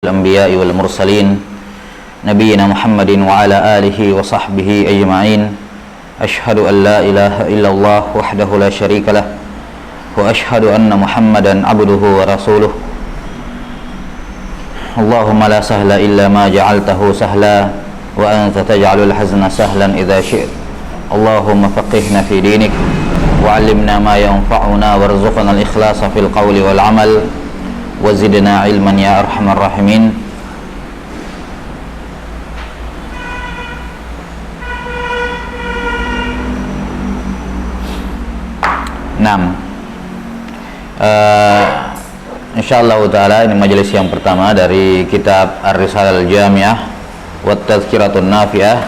الأنبياء والمرسلين نبينا محمد وعلى آله وصحبه أجمعين أشهد أن لا إله إلا الله وحده لا شريك له وأشهد أن محمدا عبده ورسوله اللهم لا سهل إلا ما جعلته سهلا وأنت تجعل الحزن سهلا إذا شئت اللهم فقهنا في دينك وعلمنا ما ينفعنا وارزقنا الإخلاص في القول والعمل وزدنا علما يا أرحم الراحمين. Insyaallah ta'ala ini majelis yang pertama dari kitab Ar-Risalah Al-Jami'ah wa Tadhkiratun Nafi'ah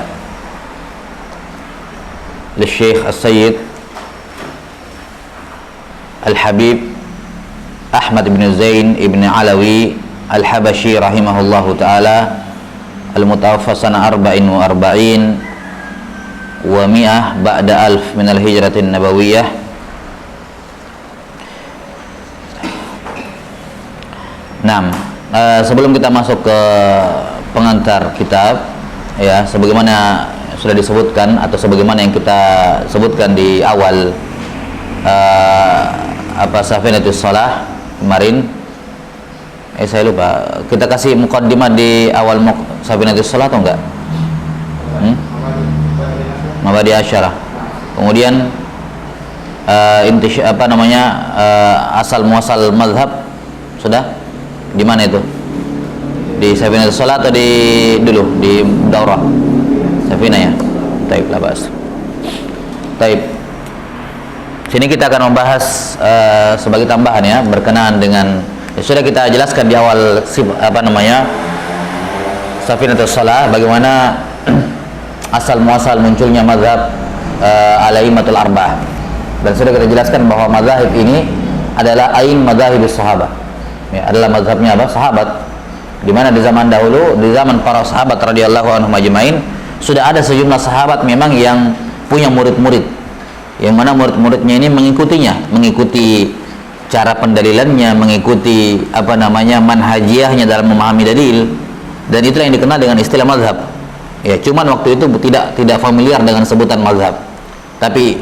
li Syekh As-Sayyid Al-Habib Ahmad bin Zain ibn Alawi Al-Habashi rahimahullahu ta'ala Al-Mutawaffa sana 44 wa mi'ah ba'da alf min al-hijratin nabawiyah. Sebelum kita masuk ke pengantar kitab, ya, sebagaimana sudah disebutkan atau sebagaimana yang kita sebutkan di awal Safinatus Shalah kemarin, saya lupa, kita kasih muqaddimah di awal Safinatus Shalah atau enggak? Mabadi Asyarah. Kemudian asal muasal mazhab sudah di mana itu? Di Safinatus Shalah atau di Daurah? Safinah ya. Taib labas. Taib. Sini kita akan membahas sebagai tambahan ya, berkenaan dengan sudah kita jelaskan di awal Safinatus Shalah bagaimana asal muasal munculnya mazhab al-a'immatul arba'ah. Dan sudah kita jelaskan bahwa mazhab ini adalah ain madzhabis sahabat. Ya, adalah mazhabnya sahabat, di mana di zaman dahulu, di zaman para sahabat radhiyallahu anhum ajmain, sudah ada sejumlah sahabat memang yang punya murid-murid, yang mana murid-muridnya ini mengikuti cara pendalilannya, mengikuti manhajiyahnya dalam memahami dalil, dan itulah yang dikenal dengan istilah mazhab. Ya, cuman waktu itu tidak familiar dengan sebutan mazhab. Tapi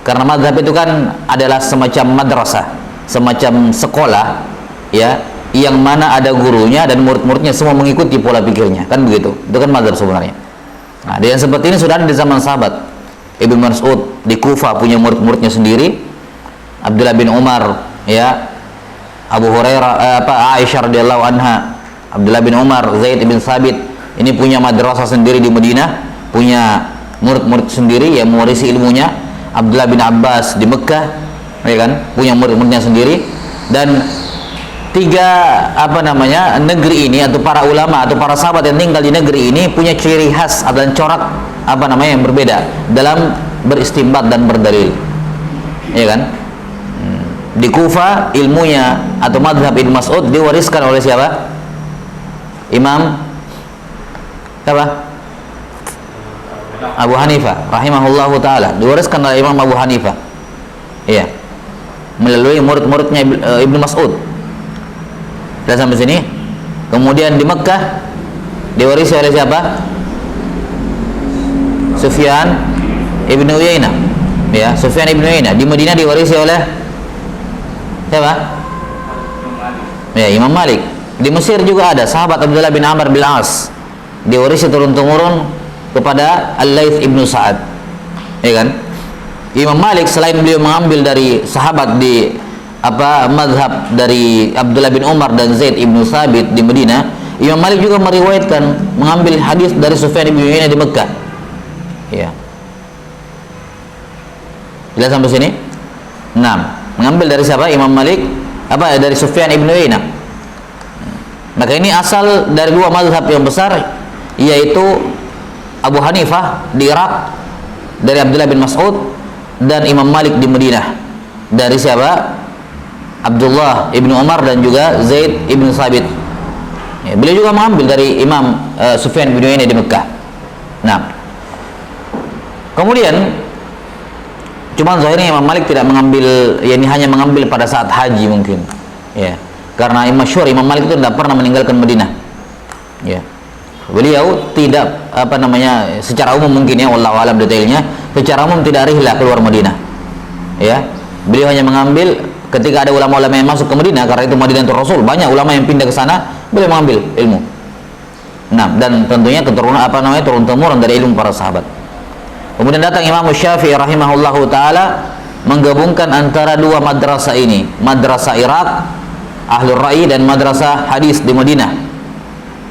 karena mazhab itu kan adalah semacam madrasah, semacam sekolah, ya, yang mana ada gurunya dan murid-muridnya semua mengikuti pola pikirnya, kan begitu. Itu kan mazhab sebenarnya. Nah, yang seperti ini sudah ada di zaman sahabat. Ibnu Mas'ud di Kufah punya murid-muridnya sendiri, Abdullah bin Umar, ya, Abu Hurairah, Aisyah radhiyallahu anha, Abdullah bin Umar, Zaid bin Sabit, ini punya madrasah sendiri di Madinah, punya murid-murid sendiri yang mewarisi ilmunya. Abdullah bin Abbas di Mekah, ya kan, punya murid-muridnya sendiri. Dan tiga negeri ini, atau para ulama atau para sahabat yang tinggal di negeri ini punya ciri khas dan corak yang berbeda dalam beristinbat dan berdalil, ya kan. Di Kufah ilmunya atau mazhab Ibnu Mas'ud diwariskan oleh siapa? Imam siapa? Abu Hanifah rahimahullahu taala, diwariskan oleh Imam Abu Hanifah, iya, melalui murid-muridnya Ibnu Mas'ud. Dan sampai sini. Kemudian di Mekah diwarisi oleh siapa? Sufyan ibn Uyainah, ya, Sufyan ibn Uyainah. Di Madinah diwarisi oleh siapa? Ya, Imam Malik. Di Mesir juga ada sahabat Abdullah bin Amr bin As, diwarisi turun-temurun kepada Al-Laits ibn Sa'ad, ya kan. Imam Malik selain beliau mengambil dari sahabat di mazhab dari Abdullah bin Umar dan Zaid ibn Sabit di Madinah, Imam Malik juga meriwayatkan mengambil hadis dari Sufyan ibn Uyainah di Mekah. Ya. Jelas sampai sini? Mengambil dari siapa? Imam Malik dari Sufyan ibn Uyainah. Maka ini asal dari dua mazhab yang besar, yaitu Abu Hanifah di Irak dari Abdullah bin Mas'ud, dan Imam Malik di Madinah dari siapa? Abdullah ibn Umar dan juga Zaid ibn Sabit. Ya, beliau juga mengambil dari Imam Sufyan bin Uyainah di Mekah. Kemudian cuman zahirnya Imam Malik tidak mengambil, hanya mengambil pada saat haji mungkin. Ya. Karena masyhur Imam Malik itu tidak pernah meninggalkan Madinah. Ya. Beliau tidak secara umum mungkin ya, wallahu alam detailnya, secara umum tidak rihlah keluar Madinah. Ya. Beliau hanya mengambil ketika ada ulama-ulama yang masuk ke Madinah, karena itu Madinah itu Rasul, banyak ulama yang pindah ke sana, beliau mengambil ilmu. Nah, dan tentunya keturunan turun temurun dari ilmu para sahabat. Kemudian datang Imam Syafi'i rahimahullahu taala menggabungkan antara dua madrasah ini, madrasah Irak Ahlul Ra'i dan madrasah hadis di Madinah.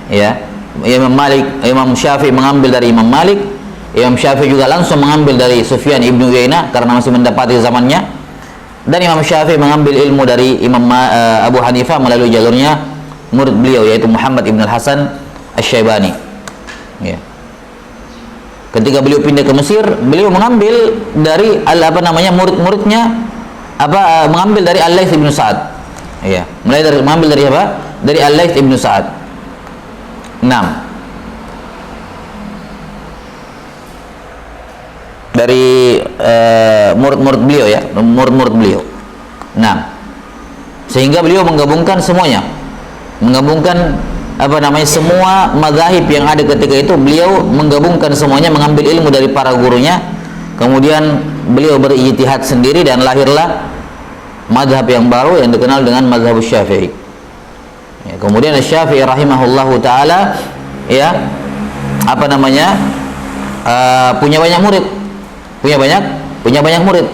Ya, Imam Syafi'i mengambil dari Imam Malik, Imam Syafi'i juga langsung mengambil dari Sufyan ibnu Uyainah karena masih mendapati zamannya, dan Imam Syafi'i mengambil ilmu dari Imam Abu Hanifah melalui jalurnya murid beliau yaitu Muhammad ibn Al-Hasan Asy-Syaibani. Ya. Ketika beliau pindah ke Mesir, beliau mengambil dari murid-muridnya mengambil dari Al-Laits ibn Sa'ad. Ya, mengambil dari apa? Dari Al-Laits ibn Sa'ad. 6. Dari murid-murid beliau ya, murid-murid beliau. 6. Sehingga beliau menggabungkan semuanya. Menggabungkan semua mazhab yang ada ketika itu, beliau menggabungkan semuanya, mengambil ilmu dari para gurunya, kemudian beliau berijtihad sendiri dan lahirlah mazhab yang baru yang dikenal dengan mazhab Syafi'i. Ya, kemudian Syafi'i rahimahullahu taala ya punya banyak murid. Punya banyak murid.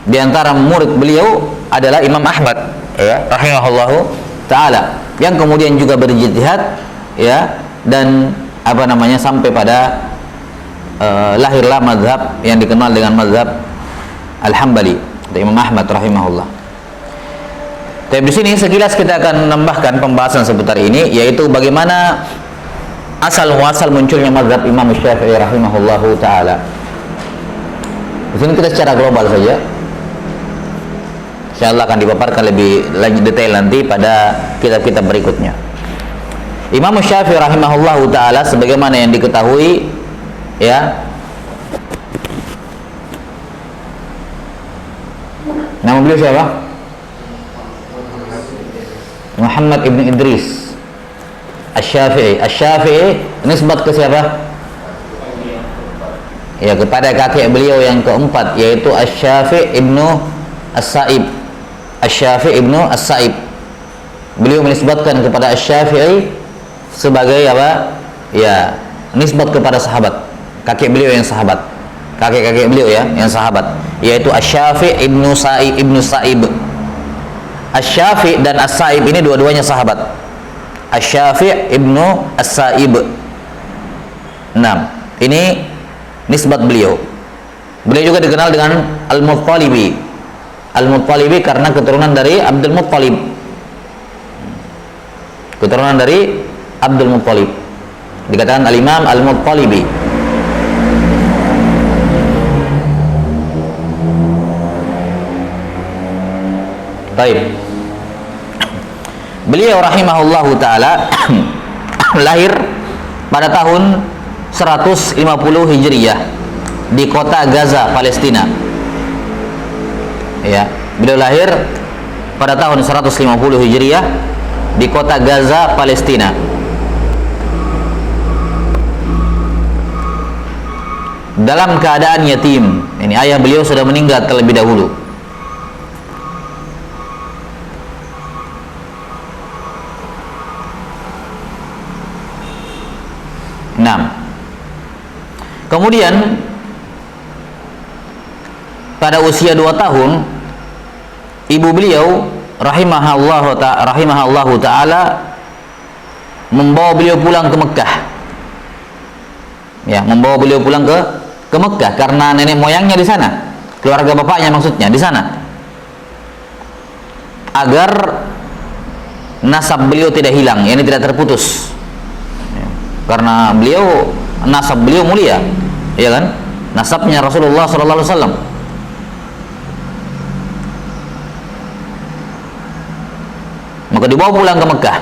Di antara murid beliau adalah Imam Ahmad ya rahimahullahu taala, yang kemudian juga berijtihad ya, dan sampai pada lahirlah mazhab yang dikenal dengan mazhab Al-Hambali, Imam Ahmad rahimahullah. Tapi di sini sekilas kita akan menambahkan pembahasan seputar ini, yaitu bagaimana asal muasal munculnya mazhab Imam Syafi'i rahimahullahu taala. Di sini kita secara global saja. Insyaallah akan dipaparkan lebih detail nanti pada kitab-kitab berikutnya. Imam Syafi'i rahimahullahu taala sebagaimana yang diketahui ya, nama beliau siapa? Muhammad ibn Idris Asy-Syafi'i. Asy-Syafi'i nisbat ke siapa? Ya, kepada kakek beliau yang keempat, yaitu Asy-Syafi'i ibnu As-Sa'ib. Asy-Syafi'i ibnu As-Sa'ib. Beliau menisbatkan kepada Asy-Syafi'i sebagai apa? Ya, nisbat kepada sahabat. Kakek beliau yang sahabat. Kakek-kakek beliau ya, yang sahabat, yaitu Asy-Syafi'i ibnu Sa'ib. Asy-Syafi'i dan As-Sa'ib ini dua-duanya sahabat. Asy-Syafi'i ibnu As-Sa'ib. 6. Ini nisbat beliau. Beliau juga dikenal dengan Al-Muttalibi. Al-Muttalibi karena keturunan dari Abdul Muttalib. Keturunan dari Abdul Muttalib. Dikatakan Al-Imam Al-Muttalibi. Baik. Beliau rahimahullahu taala lahir pada tahun 150 Hijriyah di kota Gaza, Palestina. Ya, beliau lahir pada tahun 150 Hijriyah di kota Gaza, Palestina. Dalam keadaan yatim. Ini ayah beliau sudah meninggal terlebih dahulu. Kemudian pada usia 2 tahun ibu beliau rahimahullahu taala membawa beliau pulang ke Mekah. Ya, membawa beliau pulang ke Mekah karena nenek moyangnya di sana, keluarga bapaknya maksudnya di sana, agar nasab beliau tidak hilang, ini tidak terputus. Ya, karena nasab beliau mulia, ya kan? Nasabnya Rasulullah sallallahu alaihi wasallam. Maka dibawa pulang ke Mekah.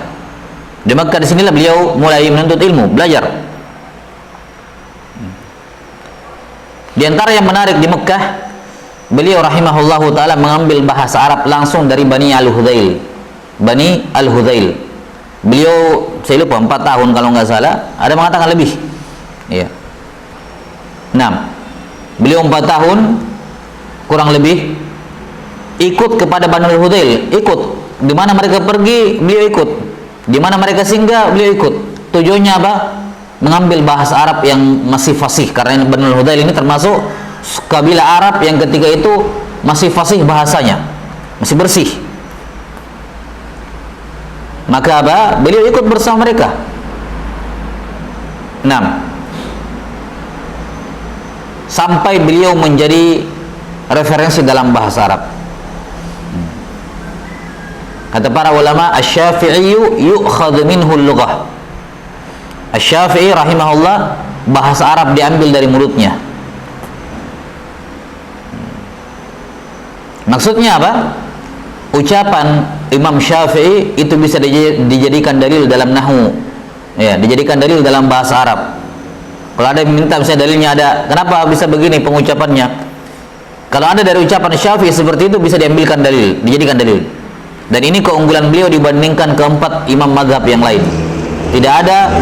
Di Mekah disinilah beliau mulai menuntut ilmu, belajar. Di antara yang menarik di Mekah, beliau rahimahullahu taala mengambil bahasa Arab langsung dari Bani Al-Hudzail. Bani Al-Hudzail. Beliau saya lupa 4 tahun kalau nggak salah, ada mengatakan lebih. Ya. 6. Beliau 4 tahun kurang lebih ikut kepada Bani Al-Hudzail, ikut. Di mana mereka pergi, beliau ikut. Di mana mereka singgah, beliau ikut. Tujuannya apa? Mengambil bahasa Arab yang masih fasih, karena Bani Al-Hudzail ini termasuk kabilah Arab yang ketika itu masih fasih bahasanya, masih bersih. Maka apa? Beliau ikut bersama mereka. 6. Sampai beliau menjadi referensi dalam bahasa Arab. Kata para ulama, Asy-Syafi'i yu'khadhu minhu al-lughah. Asy-Syafi'i rahimahullah, bahasa Arab diambil dari mulutnya. Maksudnya apa? Ucapan Imam Syafi'i itu bisa dijadikan dalil dalam nahwu. Ya, dijadikan dalil dalam bahasa Arab. Kalau ada yang minta misalnya dalilnya ada, kenapa bisa begini pengucapannya? Kalau ada dari ucapan Syafi'i seperti itu bisa diambilkan dalil, dijadikan dalil. Dan ini keunggulan beliau dibandingkan keempat imam mazhab yang lain. Tidak ada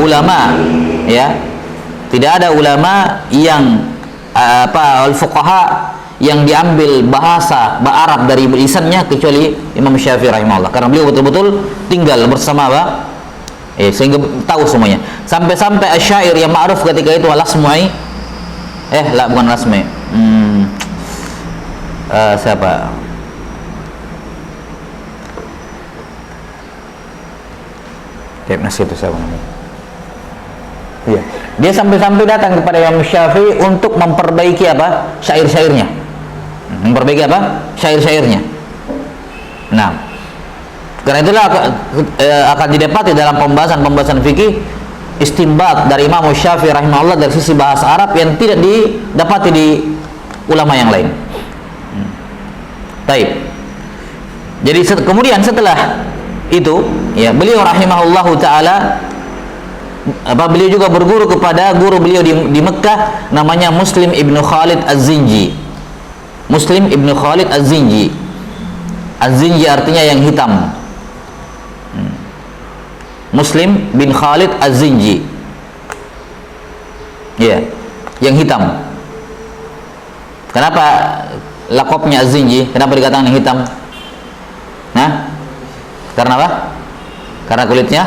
ulama, ya, tidak ada ulama yang al-fuqaha yang diambil bahasa Arab dari lisannya kecuali Imam Syafi'i rahimahullah. Karena beliau betul-betul tinggal bersama sehingga tahu semuanya. Sampai-sampai asyair yang ma'ruf ketika itu Al-Asma'i, bukan Al-Asma'i. Siapa? Nasir itu siapa namanya? Iya. Dia sampai-sampai datang kepada Imam Syafi'i untuk memperbaiki apa? Syair-syairnya. Memperbaiki apa? Syair-syairnya. Nah, karena itulah akan didapati dalam pembahasan fikih istinbat dari Imam Syafi'i rahimahullah dari sisi bahasa Arab yang tidak didapati di ulama yang lain. Baik. Jadi kemudian setelah itu, ya, beliau rahimahullahu taala beliau juga berguru kepada guru beliau di Mekah, namanya Muslim ibnu Khalid Az-Zinji. Muslim ibnu Khalid Az-Zinji. Az-Zinji artinya yang hitam. Muslim bin Khalid Az-Zinji. Ya, yang hitam. Kenapa lakopnya Az-Zinji? Kenapa dikatakan yang hitam? Nah, karena apa? Karena kulitnya?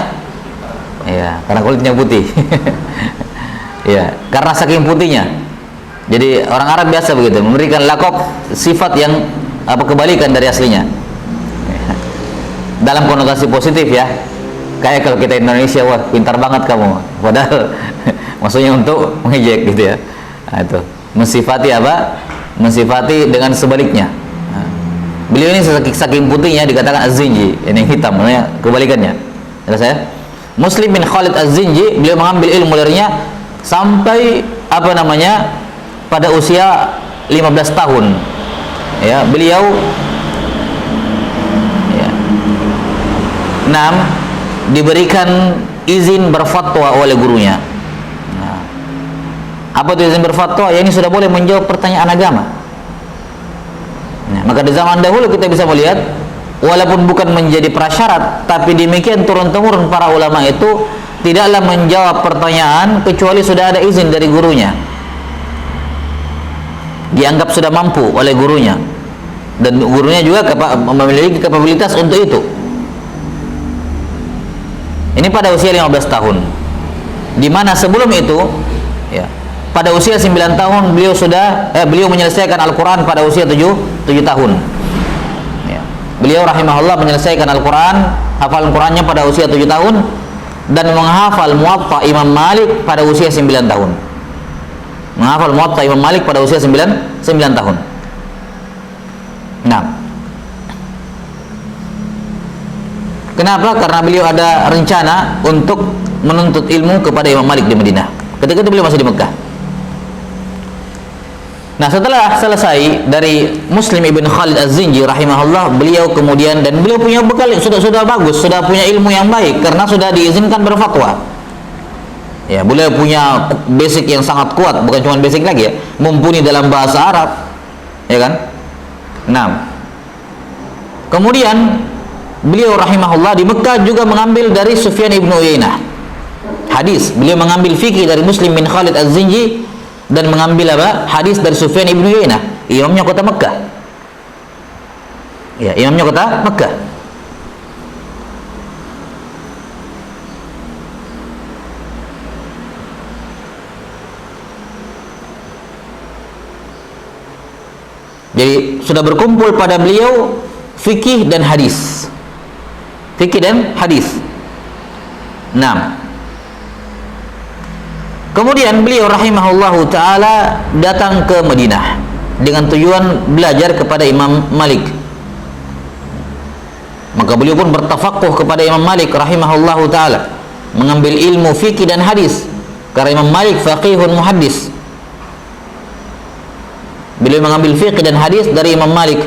Ya, karena kulitnya putih. Ya, karena saking putihnya. Jadi orang Arab biasa begitu, memberikan lakop sifat yang kebalikan dari aslinya. Dalam konotasi positif ya. Kayak kalau kita Indonesia, wah pintar banget kamu. Padahal maksudnya untuk mengejek gitu ya. Nah, itu mensifati apa? Mensifati dengan sebaliknya. Beliau ini saking putihnya dikatakan Az-Zinji, ini hitam, namanya kebalikannya. Jelas saya? Muslim bin Khalid Az-Zinji, beliau mengambil ilmu darinya sampai pada usia 15 tahun. Ya, beliau 6 diberikan izin berfatwa oleh gurunya. Nah, apa itu izin berfatwa? Ya, ini sudah boleh menjawab pertanyaan agama. Nah, maka di zaman dahulu kita bisa melihat walaupun bukan menjadi prasyarat, tapi demikian turun-temurun para ulama itu tidaklah menjawab pertanyaan kecuali sudah ada izin dari gurunya. Dianggap sudah mampu oleh gurunya dan gurunya juga memiliki kapabilitas untuk itu. Ini pada usia 15 tahun. Di mana sebelum itu, ya, pada usia 9 tahun beliau menyelesaikan Al-Quran pada usia 7 tahun. Ya. Beliau rahimahullah menyelesaikan Al-Quran, hafalan Qurannya pada usia 7 tahun dan menghafal Muwatta Imam Malik pada usia 9 tahun. Menghafal Muwatta Imam Malik pada usia 9 tahun. Nah, kenapa? Karena beliau ada rencana untuk menuntut ilmu kepada Imam Malik di Madinah. Ketika itu beliau masih di Mekah. Nah, setelah selesai dari Muslim ibn Khalid Az-Zinji rahimahullah, beliau kemudian, dan beliau punya bekal sudah bagus, sudah punya ilmu yang baik karena sudah diizinkan berfatwa. Ya, beliau punya basic yang sangat kuat, bukan cuma basic lagi ya, mumpuni dalam bahasa Arab. Ya kan? Nah, kemudian beliau rahimahullah di Mekah juga mengambil dari Sufyan ibn Uyainah hadis. Beliau mengambil fikih dari Muslim bin Khalid Az-Zinji dan mengambil apa? Hadis dari Sufyan ibn Uyainah, imamnya kota Mekah. Ya, imamnya kota Mekah. Jadi sudah berkumpul pada beliau fikih dan hadis. Fikih dan hadis. 6. Kemudian beliau rahimahullahu taala datang ke Madinah dengan tujuan belajar kepada Imam Malik. Maka beliau pun bertafakuh kepada Imam Malik rahimahullahu taala, mengambil ilmu fikih dan hadis karena Imam Malik faqihun muhaddis. Beliau mengambil fikih dan hadis dari Imam Malik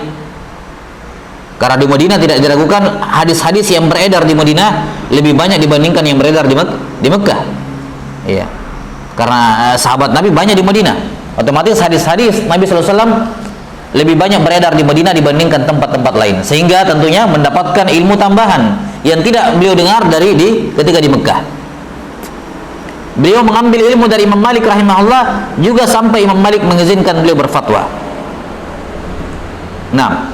karena di Madinah tidak diragukan hadis-hadis yang beredar di Madinah lebih banyak dibandingkan yang beredar di Mekah. Iya. Karena sahabat Nabi banyak di Madinah, otomatis hadis-hadis Nabi SAW lebih banyak beredar di Madinah dibandingkan tempat-tempat lain, sehingga tentunya mendapatkan ilmu tambahan yang tidak beliau dengar ketika di Mekah. Beliau mengambil ilmu dari Imam Malik rahimahullah juga sampai Imam Malik mengizinkan beliau berfatwa. Nah,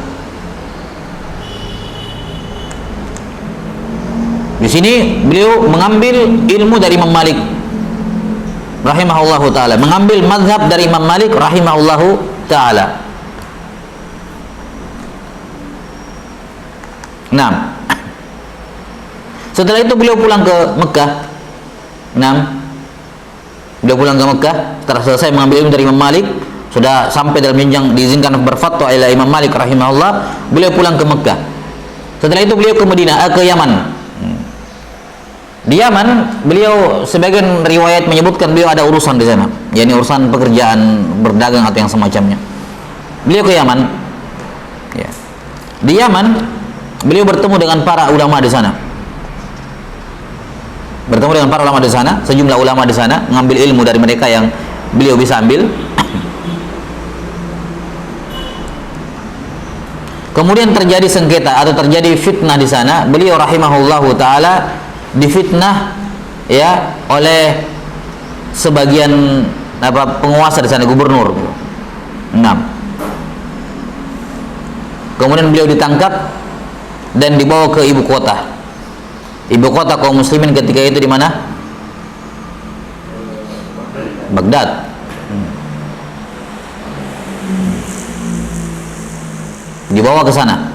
di sini beliau mengambil ilmu dari Imam Malik rahimahullahu taala, mengambil mazhab dari Imam Malik rahimahullahu taala. Nah, setelah itu beliau pulang ke Mekah. Beliau pulang ke Mekah setelah selesai mengambil ilmu dari Imam Malik, sudah sampai dalam jenjang diizinkan berfatwa oleh Imam Malik rahimahullah. Beliau pulang ke Mekah. Setelah itu beliau ke Madinah, ke Yaman. Di Yaman, beliau sebagian riwayat menyebutkan beliau ada urusan di sana, yakni urusan pekerjaan berdagang atau yang semacamnya. Beliau ke Yaman. Ya. Di Yaman, beliau bertemu dengan para ulama di sana. Sejumlah ulama di sana, mengambil ilmu dari mereka yang beliau bisa ambil. Kemudian terjadi sengketa atau terjadi fitnah di sana. Beliau rahimahullahu taala difitnah ya oleh sebagian penguasa di sana, gubernur. 6. Kemudian beliau ditangkap dan dibawa ke ibu kota. Ibu kota kaum muslimin ketika itu di mana? Baghdad. Dibawa ke sana.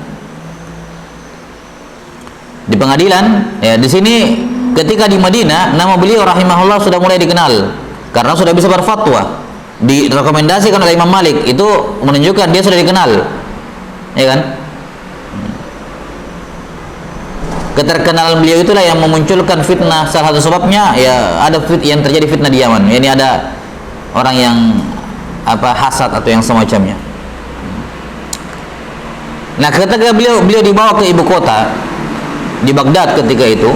Di pengadilan, ya di sini ketika di Madinah nama beliau rahimahullah sudah mulai dikenal karena sudah bisa berfatwa. Direkomendasikan oleh Imam Malik, itu menunjukkan dia sudah dikenal. Ya kan? Keterkenalan beliau itulah yang memunculkan fitnah. Salah satu sebabnya ya ada yang terjadi fitnah di Yaman. Ini ada orang yang hasad atau yang semacamnya. Nah, ketika beliau dibawa ke ibu kota di Baghdad ketika itu,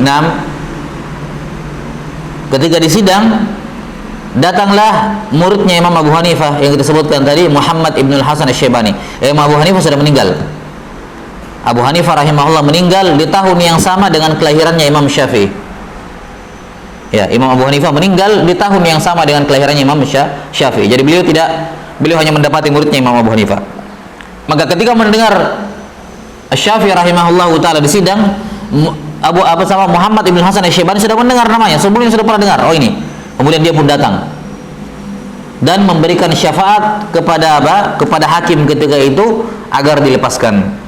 6. Ketika disidang, datanglah muridnya Imam Abu Hanifah yang kita sebutkan tadi, Muhammad ibn al-Hasan Asy-Syaibani. Imam Abu Hanifah sudah meninggal. Abu Hanifah rahimahullah meninggal di tahun yang sama dengan kelahirannya Imam Syafi'i. Ya, Imam Abu Hanifah meninggal di tahun yang sama dengan kelahirannya Imam Syafi'i. Jadi beliau hanya mendapati muridnya Imam Abu Hanifah. Maka ketika mendengar Syafi'i rahimahullah taala di sidang, Muhammad ibn Hasan Asy-Syaibani sudah mendengar namanya, sebelumnya sudah pernah dengar. Oh ini. Kemudian dia pun datang dan memberikan syafaat kepada hakim ketika itu agar dilepaskan.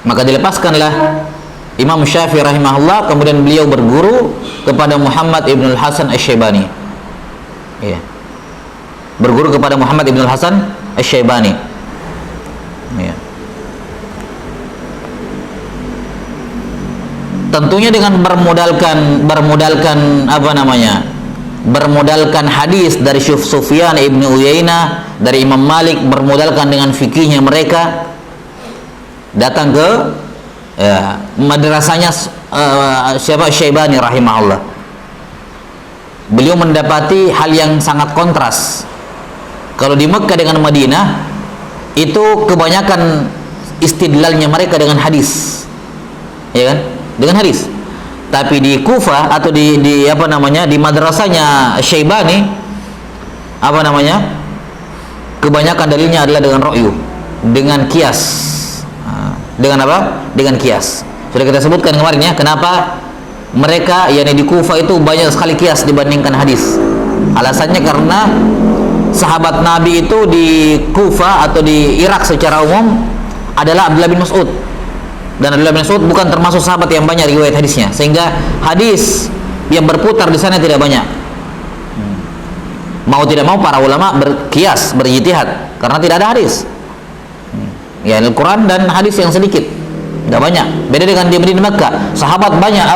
Maka dilepaskanlah Imam Syafi'i rahimahullah. Kemudian beliau berguru kepada Muhammad ibn al-Hasan Asy-Syaibani. Ya. Berguru kepada Muhammad ibn al-Hasan Asy-Syaibani. Ya. Tentunya dengan bermodalkan hadis dari Sufyan ibn Uyainah, dari Imam Malik, bermodalkan dengan fikihnya mereka, datang ke madrasahnya Syaibani rahimahullah. Beliau mendapati hal yang sangat kontras. Kalau di Mekah dengan Madinah, itu kebanyakan istidlalnya mereka dengan hadis, ya kan, dengan hadis. Tapi di Kufah atau di apa namanya, di madrasahnya Syaibani, apa namanya, kebanyakan dalilnya adalah dengan ra'yu, dengan kias. Dengan apa? Dengan kias. Sudah kita sebutkan kemarin ya, kenapa mereka yang di Kufah itu banyak sekali kias dibandingkan hadis. Alasannya karena sahabat Nabi itu di Kufah atau di Irak secara umum adalah Abdullah bin Mas'ud. Dan Abdullah bin Mas'ud bukan termasuk sahabat yang banyak riwayat hadisnya, sehingga hadis yang berputar di sana tidak banyak. Mau tidak mau para ulama berkias, berijtihad karena tidak ada hadis. Ya, Al-Quran dan hadis yang sedikit, tidak banyak. Beda dengan di Mekah, sahabat banyak,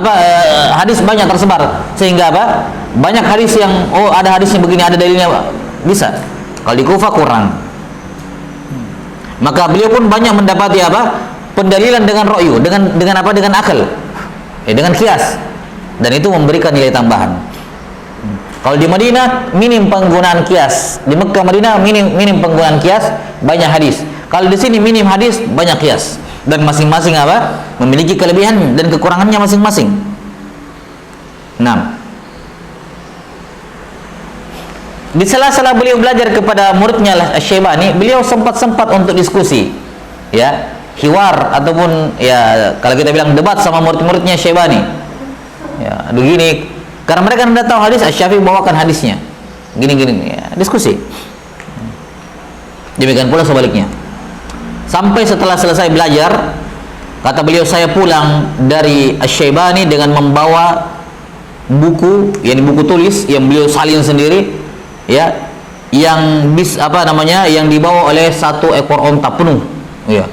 hadis banyak tersebar, sehingga apa? Banyak hadis yang ada hadisnya begini, ada dalilnya, bisa. Kalau di Kufah kurang. Maka beliau pun banyak mendapati apa? Pendalilan dengan ra'yu, dengan apa? Dengan akal, dengan kias, dan itu memberikan nilai tambahan. Kalau di Madinah minim penggunaan kias, di Mekah Madinah minim penggunaan kias, banyak hadis. Kalau di sini minim hadis, banyak kias, dan masing-masing apa? Memiliki kelebihan dan kekurangannya masing-masing. Nah, di sela-sela beliau belajar kepada muridnya Asy-Syaibani, beliau sempat untuk diskusi, ya, hiwar ataupun ya kalau kita bilang debat sama murid-muridnya Syaibani. Ya, begini, karena mereka tidak tahu hadis, Asy-Syafi'i bawakan hadisnya. Gini-gini, ya, diskusi. Demikian pula sebaliknya. Sampai setelah selesai belajar, kata beliau, saya pulang dari Asy-Syaibani dengan membawa buku, yakni buku tulis yang beliau salin sendiri, ya, yang yang dibawa oleh 1 ekor onta penuh, ya.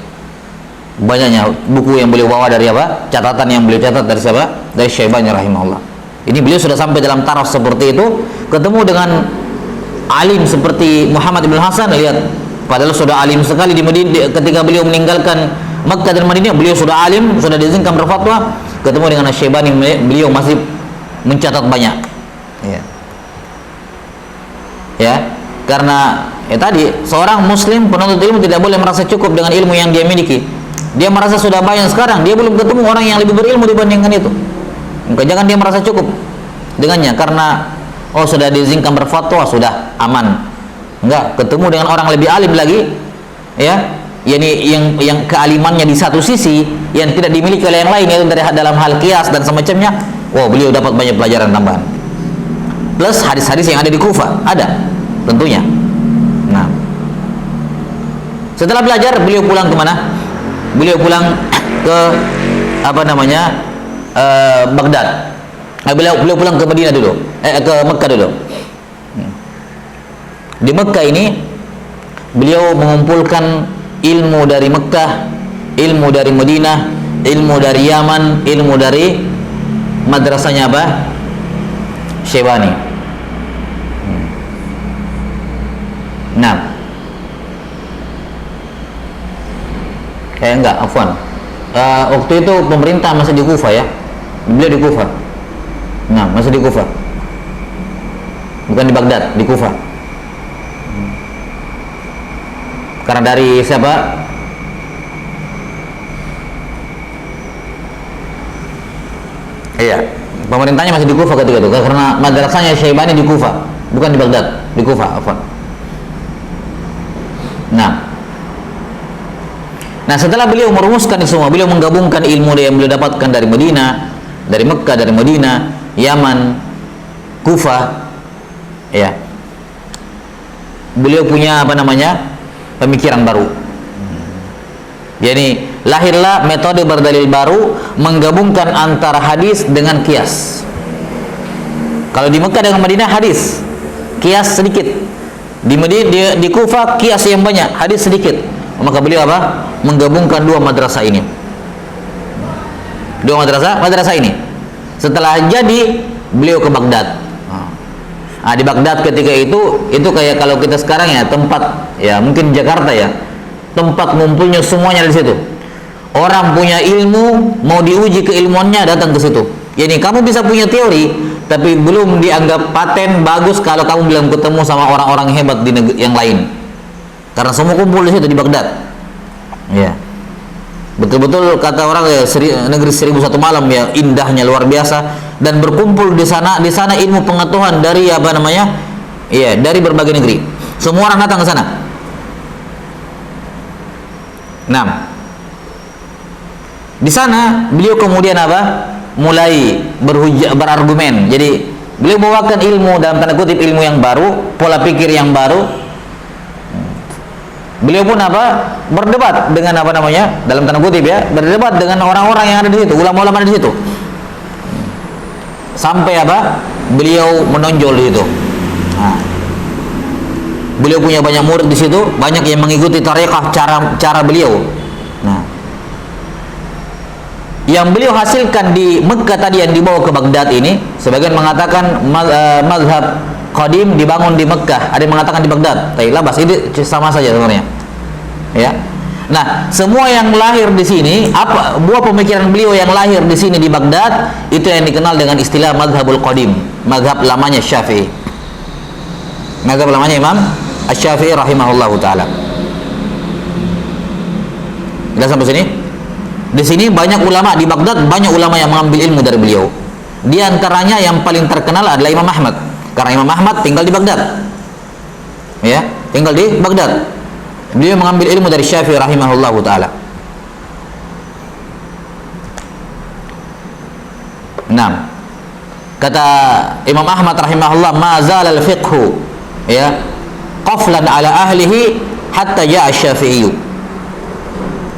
Banyaknya buku yang beliau bawa dari apa? Catatan yang beliau catat dari siapa? Dari Syaibani rahimahullah. Ini beliau sudah sampai dalam taraf seperti itu, ketemu dengan alim seperti Muhammad bin Hasan, lihat, padahal sudah alim sekali di Madinah. Ketika beliau meninggalkan Makkah dan Madinah, beliau sudah alim, sudah diizinkan berfatwa. Ketemu dengan Asy-Syaibani, beliau masih mencatat banyak, ya. Ya, karena tadi seorang muslim penuntut ilmu tidak boleh merasa cukup dengan ilmu yang dia miliki. Dia merasa sudah banyak sekarang, dia belum ketemu orang yang lebih berilmu dibandingkan itu. Maka jangan dia merasa cukup dengannya karena sudah diizinkan berfatwa, sudah aman. Enggak, ketemu dengan orang lebih alim lagi, ya, yang kealimannya di satu sisi yang tidak dimiliki oleh yang lain, yaitu dari dalam hal kias dan semacamnya. Beliau dapat banyak pelajaran tambahan. Plus hadis-hadis yang ada di Kufah ada tentunya. Nah, setelah belajar beliau pulang kemana? Beliau pulang ke Baghdad. Beliau pulang ke Madinah dulu, ke Mekah dulu. Di Mekah ini beliau mengumpulkan ilmu dari Mekah, ilmu dari Madinah, ilmu dari Yaman, ilmu dari madrasahnya apa? Syaibani. Nah, enggak, afwan. Waktu itu pemerintah masih di Kufah, ya. Beliau di Kufah. Nah, masih di Kufah. Bukan di Baghdad, di Kufah. Karena dari siapa? Iya, pemerintahnya masih di Kufah ketika itu, karena madrasahnya Syaibani di Kufah, bukan di Baghdad, di Kufah, afwan. Nah, setelah beliau merumuskan semua, beliau menggabungkan ilmu yang beliau dapatkan dari Madinah, dari Mekah, dari Madinah, Yaman, Kufah, ya. Beliau punya pemikiran baru. Jadi lahirlah metode berdalil baru, menggabungkan antara hadis dengan kias. Kalau di Mekah dengan Madinah hadis, kias sedikit. Di Kufah kias yang banyak, hadis sedikit. Maka beliau menggabungkan dua madrasah ini. Dua madrasah ini. Setelah jadi, beliau ke Baghdad. Di Baghdad ketika itu kayak kalau kita sekarang ya, tempat ya mungkin Jakarta ya, tempat ngumpulnya semuanya di situ. Orang punya ilmu, mau diuji keilmuannya datang ke situ. Yani kamu bisa punya teori, tapi belum dianggap paten bagus kalau kamu belum ketemu sama orang-orang hebat di negeri yang lain. karena semua kumpul di situ di Baghdad. Ya. Betul-betul kata orang ya, negeri 1001 malam ya, indahnya luar biasa, dan berkumpul di sana ilmu pengetahuan dari apa namanya? Iya, dari berbagai negeri. Semua orang datang ke sana. Nah, di sana beliau kemudian apa? Mulai berargumen. Jadi beliau bawakan ilmu dalam tanda kutip ilmu yang baru, pola pikir yang baru. Beliau pun apa? Berdebat dengan apa namanya? Dalam tanda kutip ya, berdebat dengan orang-orang yang ada di situ, ulama-ulama di situ. Sampai apa? Beliau menonjol di situ. Nah, beliau punya banyak murid di situ, banyak yang mengikuti tarekah cara beliau. Nah, yang beliau hasilkan di Mekah tadi yang dibawa ke Baghdad ini, sebagian mengatakan mazhab qadim dibangun di Mekah, ada yang mengatakan di Baghdad. Tapi labas ini sama saja sebenarnya. Ya. Nah, semua yang lahir di sini, apa buah pemikiran beliau yang lahir di sini di Baghdad, itu yang dikenal dengan istilah mazhabul qadim, mazhab lamanya Syafi'i. Mazhab lamanya Imam Asy-Syafi'i rahimahullahu taala. Jelas sampai sini? Di sini banyak ulama di Baghdad, banyak ulama yang mengambil ilmu dari beliau. Di antaranya yang paling terkenal adalah Imam Ahmad. Karena Imam Ahmad tinggal di Baghdad. Ya, tinggal di Baghdad. Beliau mengambil ilmu dari Syafi'i rahimahullahu taala. Nah, kata Imam Ahmad rahimahullah, ma zalal fiqhu ya qaflan ala ahlihi hatta ja'a Syafi'i.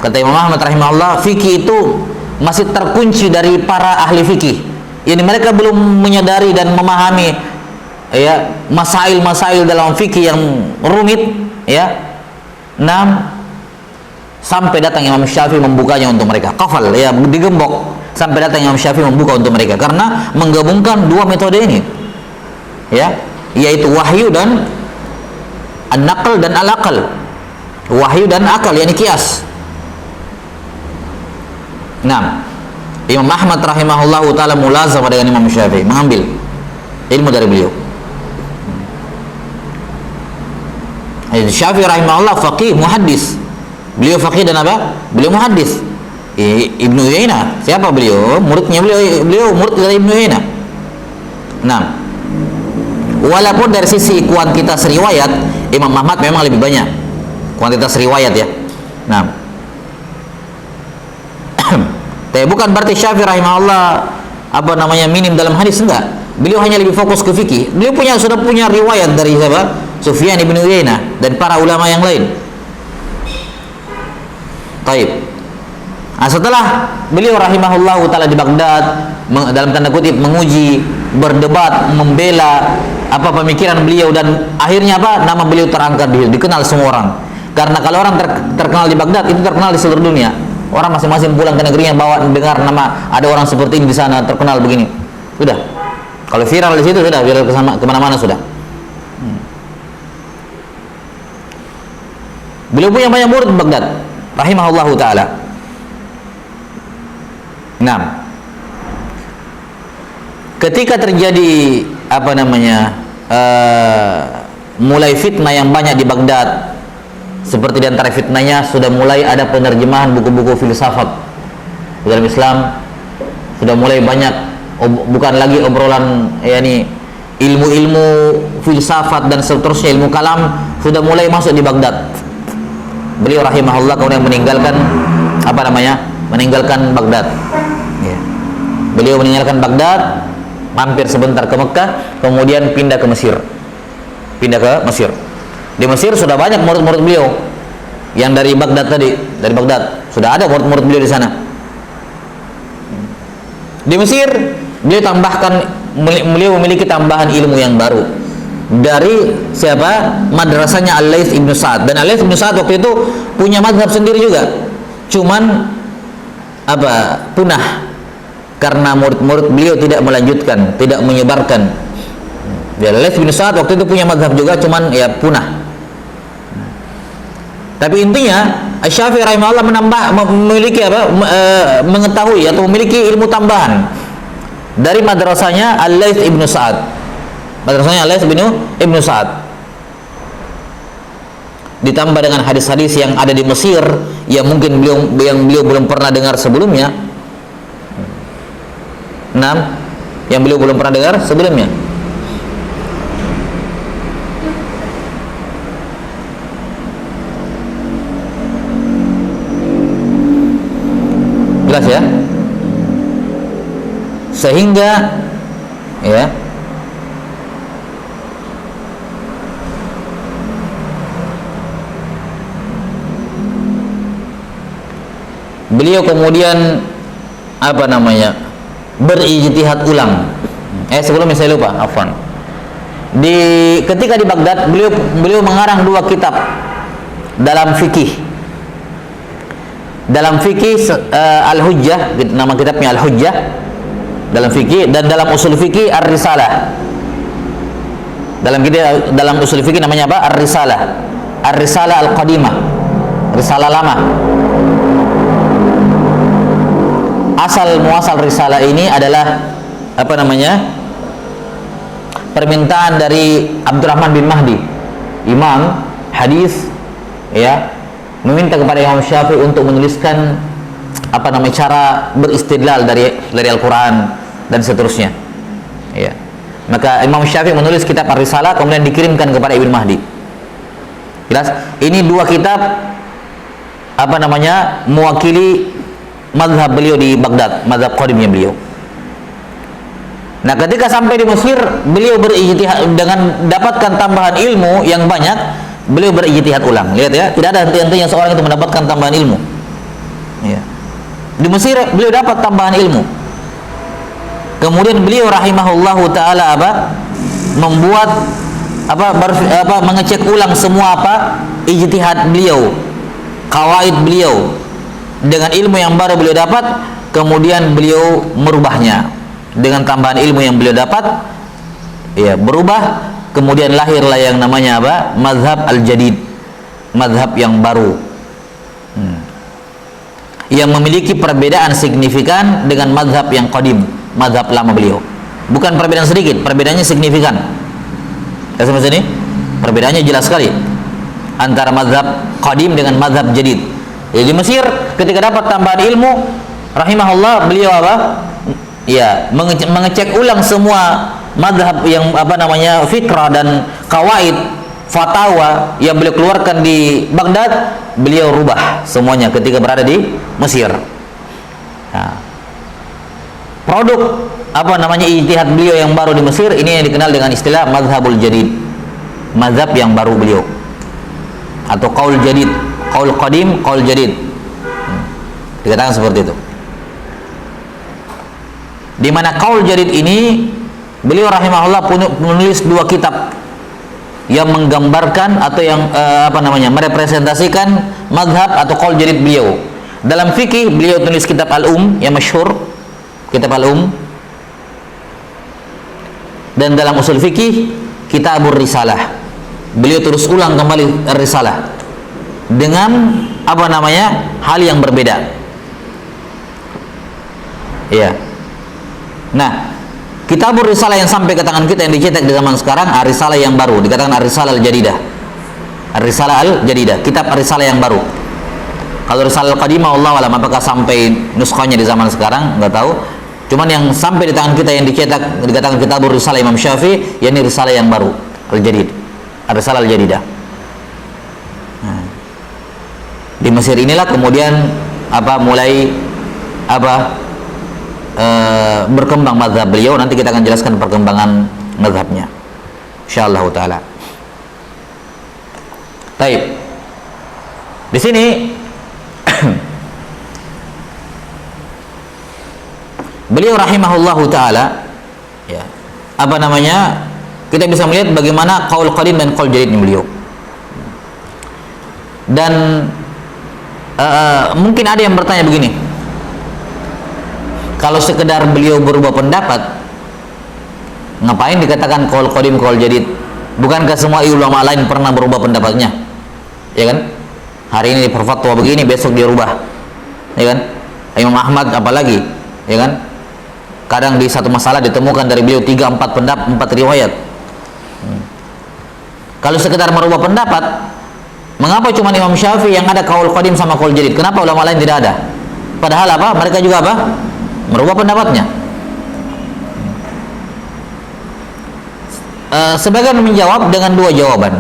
Kata Imam Ahmad rahimahullah, fikih itu masih terkunci dari para ahli fikih. Yani mereka belum menyadari dan memahami ya masail-masail dalam fikih yang rumit ya. Sampai datang Imam Syafi'i membukanya untuk mereka. Qafal ya, digembok sampai datang Imam Syafi'i membuka untuk mereka karena menggabungkan dua metode ini. Ya, yaitu wahyu dan an-naql dan al-aql. Wahyu dan akal yakni qiyas. Nah, Imam Ahmad rahimahullahu taala mulazamah dengan Imam Syafi'i, mengambil ilmu dari beliau. Syafi'i rahimahullah faqih muhaddis. Beliau faqih dan apa? Beliau muhaddis. Ibnu Uyainah, siapa beliau? Muridnya beliau murid dari Ibnu Uyainah. Nah, walaupun dari sisi kuantitas riwayat Imam Ahmad memang lebih banyak kuantitas riwayat ya. Nah, tapi bukan berarti Syafi'i rahimahullah apa namanya minim dalam hadis, enggak. Beliau hanya lebih fokus ke fikih. Beliau sudah punya riwayat dari siapa? Sufyan ibn Uyainah dan para ulama yang lain. Taib. Nah, setelah beliau rahimahullah taala di Baghdad dalam tanda kutip menguji, berdebat, membela apa pemikiran beliau, dan akhirnya apa? Nama beliau terangkat, dikenal semua orang. Karena kalau orang terkenal di Baghdad itu terkenal di seluruh dunia. Orang masing-masing pulang ke negerinya bawa dengar nama ada orang seperti ini di sana terkenal begini. Sudah. Kalau viral di situ sudah viral kemana-mana sudah. Beliau punya banyak murid di Baghdad rahimahullahu taala. Nah, ketika terjadi apa namanya mulai fitnah yang banyak di Baghdad, seperti di antara fitnahnya sudah mulai ada penerjemahan buku-buku filsafat dalam Islam, sudah mulai banyak bukan lagi obrolan yakni ilmu-ilmu filsafat dan seterusnya, ilmu kalam sudah mulai masuk di Baghdad. Beliau rahimahullah kemudian meninggalkan apa namanya? Meninggalkan Baghdad. Ya. Beliau meninggalkan Baghdad, mampir sebentar ke Mekah, kemudian pindah ke Mesir. Pindah ke Mesir. Di Mesir sudah banyak murid-murid beliau yang dari Baghdad tadi, dari Baghdad sudah ada murid-murid beliau di sana. Di Mesir beliau memiliki tambahan ilmu yang baru dari siapa? Madrasahnya Al-Laits Ibnu Sa'ad. Dan Al-Laits Ibnu Sa'ad waktu itu punya mazhab sendiri juga, cuman apa? Punah karena murid-murid beliau tidak melanjutkan, tidak menyebarkan. Al-Laits Ibnu Sa'ad waktu itu punya mazhab juga, cuman ya punah. Tapi intinya Asy-Syafi'i rahimahullah memiliki apa? Mengetahui atau memiliki ilmu tambahan dari madrasahnya Al-Laits Ibnu Sa'ad. Madrasahnya Al-Laits Ibnu Sa'ad. ditambah dengan hadis-hadis yang ada di Mesir yang mungkin beliau belum pernah dengar sebelumnya. 6 yang beliau belum pernah dengar sebelumnya. Jelas ya? Sehingga ya beliau kemudian apa namanya berijtihad ulang. Sebelumnya saya lupa, afwan. Ketika di Baghdad beliau mengarang 2 kitab dalam fikih. Dalam fikih Al-Hujjah, nama kitabnya Al-Hujjah dalam fikih, dan dalam usul fikih Ar-Risalah. Dalam usul fikih namanya apa? Ar-Risalah. Ar-Risalah Al-Qadimah. Risalah lama. Asal muasal risalah ini adalah apa namanya? Permintaan dari Abdurrahman bin Mahdi, imam hadis, ya, meminta kepada Imam Syafi'i untuk menuliskan apa namanya cara beristidlal dari Al-Quran dan seterusnya. Ya. Maka Imam Syafi'i menulis kitab Ar-Risalah kemudian dikirimkan kepada Ibn Mahdi. Jelas? Ini 2 kitab apa namanya mewakili mazhab beliau di Baghdad, mazhab qadimnya beliau. Nah, ketika sampai di Mesir, beliau berijtihad dengan dapatkan tambahan ilmu yang banyak, beliau berijtihad ulang. Lihat ya, tidak ada henti-hentinya seorang itu mendapatkan tambahan ilmu. Ya. Di Mesir beliau dapat tambahan ilmu. Kemudian beliau rahimahullahu taala membuat mengecek ulang semua ijtihad beliau, qawaid beliau dengan ilmu yang baru beliau dapat, kemudian beliau merubahnya dengan tambahan ilmu yang beliau dapat, ya, berubah, kemudian lahirlah yang namanya mazhab al-jadid, mazhab yang baru, yang memiliki perbedaan signifikan dengan mazhab yang qadim, mazhab lama beliau. Bukan perbedaan sedikit, perbedaannya signifikan. Sampai sini perbedaannya jelas sekali antara mazhab qadim dengan mazhab jadid. Di Mesir ketika dapat tambahan ilmu, rahimahullah, beliau ya, mengecek ulang semua mazhab yang fikrah dan kawaid fatwa yang beliau keluarkan di Baghdad, beliau rubah semuanya ketika berada di Mesir. Nah, produk ijtihad beliau yang baru di Mesir ini yang dikenal dengan istilah mazhabul jadid, mazhab yang baru beliau, atau qaul jadid, qaul qadim, qaul jadid, dikatakan seperti itu. Di mana qaul jadid ini beliau rahimahullah menulis 2 kitab yang menggambarkan atau yang merepresentasikan mazhab atau qaul jadid beliau. Dalam fikih beliau tulis kitab Al-Um yang masyhur, kitab Al-Um, dan dalam usul fikih Kitabur Risalah. Beliau terus ulang kembali Risalah dengan hal yang berbeda. Ya. Nah, Kitabur Risalah yang sampai ke tangan kita yang dicetak di zaman sekarang, Ar-Risalah yang baru, dikatakan Ar-Risalah Al-Jadidah. Ar-Risalah Al-Jadidah, kitab Ar-Risalah yang baru. Kalau Risalah Al-Qadimah, Allah alam apakah sampai nuskhanya di zaman sekarang, nggak tahu. Cuman yang sampai di tangan kita yang dicetak dikatakan Kitabur Risalah Imam Syafi'i, yakni Risalah yang baru, Al-Jadid, Ar-Risalah Al-Jadidah. Di Mesir inilah kemudian mulai berkembang mazhab beliau. Nanti kita akan jelaskan perkembangan mazhabnya insyaallah taala. Baik. Di sini beliau rahimahullahu taala, ya, kita bisa melihat bagaimana qaul qadim dan qaul jadid beliau. Dan mungkin ada yang bertanya begini, kalau sekedar beliau berubah pendapat, ngapain dikatakan qaul qadim qaul jadid? Bukankah semua ulama lain pernah berubah pendapatnya? Ya kan? Hari ini berfatwa begini, besok dia rubah. Ya kan? Imam Ahmad apalagi, ya kan? Kadang di satu masalah ditemukan dari beliau 3-4 pendapat, 4 riwayat. Kalau sekedar merubah pendapat, Mengapa cuma Imam Syafi'i yang ada kaul qadim sama kaul jadid? Kenapa ulama lain tidak ada? Padahal apa? Mereka juga apa? Merubah pendapatnya. Sebagian menjawab dengan dua jawaban.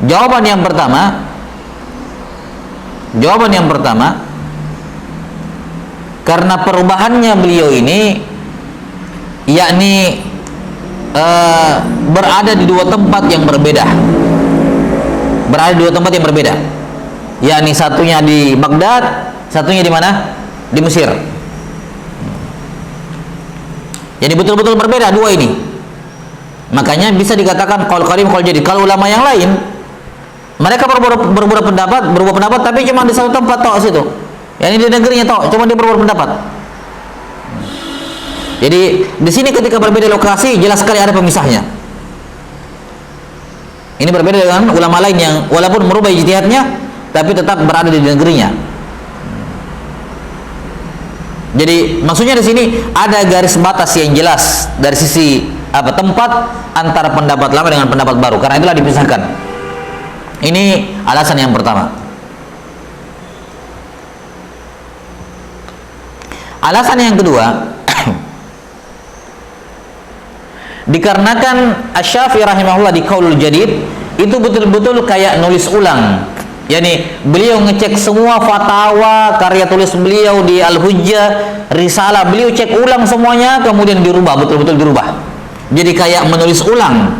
Jawaban yang pertama, karena perubahannya beliau ini yakni berada di dua tempat yang berbeda. Yakni satunya di Baghdad, satunya di mana? Di Mesir. Jadi betul-betul berbeda dua ini. Makanya bisa dikatakan qaul qadim, qaul jadid. Kalau ulama yang lain, mereka berubah pendapat tapi cuma di satu tempat tok situ. Yani di negerinya tok, cuma dia berubah pendapat. Jadi di sini ketika berbeda lokasi jelas sekali ada pemisahnya. Ini berbeda dengan ulama lain yang walaupun merubah ijtihadnya tapi tetap berada di negerinya. Jadi maksudnya di sini ada garis batas yang jelas dari sisi tempat antara pendapat lama dengan pendapat baru. Karena itulah dipisahkan. Ini alasan yang pertama. Alasan yang kedua, dikarenakan Asy-Syafi'i rahimahullah di Qaulul Jadid itu betul-betul kayak nulis ulang. Yani beliau ngecek semua fatwa, karya tulis beliau di Al-Hujjah, Risalah, beliau cek ulang semuanya kemudian dirubah, betul-betul dirubah. Jadi kayak menulis ulang.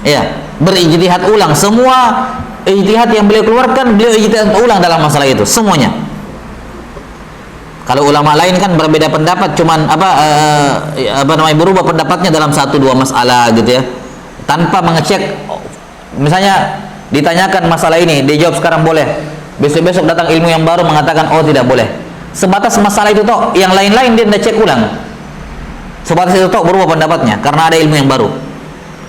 Ya, berijtihad ulang semua ijtihad yang beliau keluarkan, beliau ijtihad ulang dalam masalah itu semuanya. Kalau ulama lain kan berbeda pendapat, cuman berubah pendapatnya dalam satu dua masalah gitu ya, tanpa mengecek. Misalnya ditanyakan masalah ini, dia jawab sekarang boleh, besok-besok datang ilmu yang baru mengatakan oh tidak boleh. Sebatas masalah itu toh, yang lain-lain dia tidak cek ulang. Sebatas itu toh berubah pendapatnya karena ada ilmu yang baru.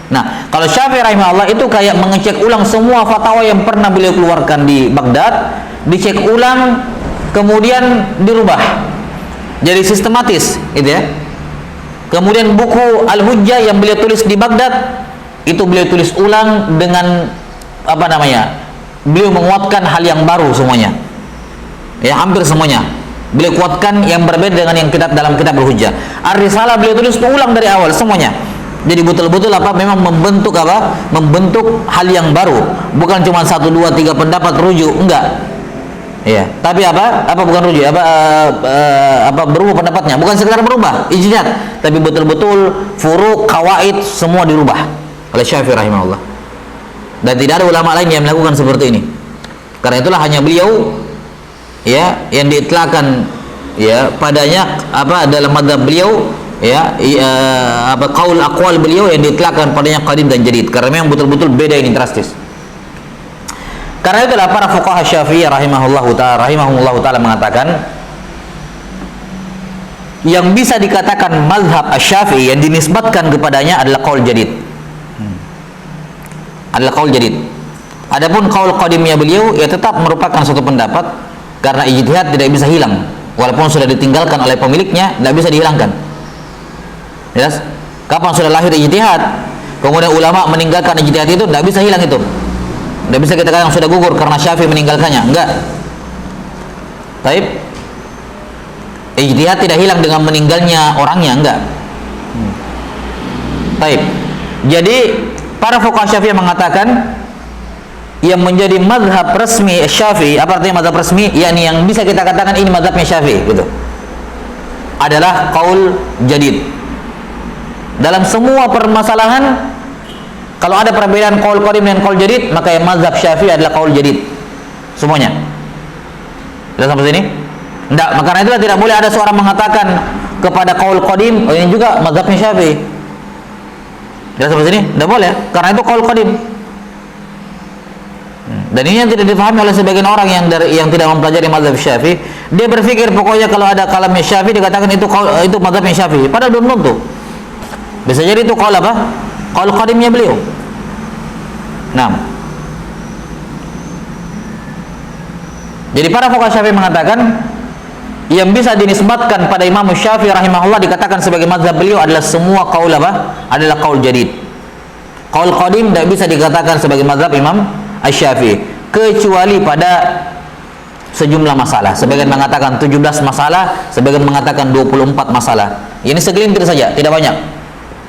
Nah, kalau Syafi'i rahimahullah itu kayak mengecek ulang semua fatwa yang pernah beliau keluarkan di Baghdad, dicek ulang kemudian dirubah jadi sistematis gitu ya. Kemudian buku Al-Hujjah yang beliau tulis di Baghdad itu beliau tulis ulang dengan beliau menguatkan hal yang baru semuanya ya, hampir semuanya beliau kuatkan yang berbeda dengan yang dalam kitab Al-Hujjah. Ar-Risalah beliau tulis ulang dari awal semuanya. Jadi betul-betul memang membentuk hal yang baru, bukan cuma 1, 2, 3 pendapat rujuk, enggak. Ya, tapi bukan rujuk, berubah pendapatnya, bukan sekedar berubah ijtihad, tapi betul-betul furu', qawaid semua dirubah oleh Syafi'i rahimahullah. Dan tidak ada ulama lain yang melakukan seperti ini. Karena itulah hanya beliau ya yang diitlaqkan ya padanya dalam madzhab beliau ya qaul aqwal beliau yang diitlaqkan padanya qadim dan jadid. Karena memang betul-betul beda ini drastis. Karena itulah para fuqaha Syafi'i rahimahullahu taala mengatakan yang bisa dikatakan mazhab Asy-Syafi'i yang dinisbatkan kepadanya adalah qaul jadid. Adapun qaul qadimnya beliau ya tetap merupakan suatu pendapat karena ijtihad tidak bisa hilang walaupun sudah ditinggalkan oleh pemiliknya, tidak bisa dihilangkan. Jelas? Kapan sudah lahir ijtihad, kemudian ulama meninggalkan ijtihad itu tidak bisa hilang itu. Tidak bisa kita katakan sudah gugur karena Syafi'i meninggalkannya, enggak. Baik. Ijtihad tidak hilang dengan meninggalnya orangnya, enggak. Baik. Jadi para fuqaha Syafi'i mengatakan yang menjadi mazhab resmi Syafi'i, apa artinya mazhab resmi? Yakni yang bisa kita katakan ini mazhabnya Syafi'i gitu. Adalah qaul jadid. Dalam semua permasalahan kalau ada perbedaan qaul qadim dan qaul jadid, maka yang mazhab Syafi'i adalah qaul jadid. Semuanya. Sudah sampai sini? Enggak, maka itulah tidak boleh ada seorang mengatakan kepada qaul qadim, oh ini juga mazhabnya Syafi'i. Sudah sampai sini? Tidak boleh, karena itu qaul qadim. Dan ini yang tidak difahami oleh sebagian orang yang tidak mempelajari mazhab Syafi'i. Dia berpikir pokoknya kalau ada kalamnya Syafi'i dikatakan itu mazhabnya Syafi'i. Padahal belum tentu. Bisa jadi itu qaul qaul qadimnya beliau. Nah, jadi para fuqaha Syafi'i mengatakan yang bisa dinisbatkan pada Imam Syafi'i rahimahullah dikatakan sebagai mazhab beliau adalah semua qaul adalah qaul jadid. Qaul qadim tidak bisa dikatakan sebagai mazhab Imam Asy-Syafi'i, kecuali pada sejumlah masalah. Sebagian mengatakan 17 masalah, sebagian mengatakan 24 masalah. Ini segelintir saja, tidak banyak.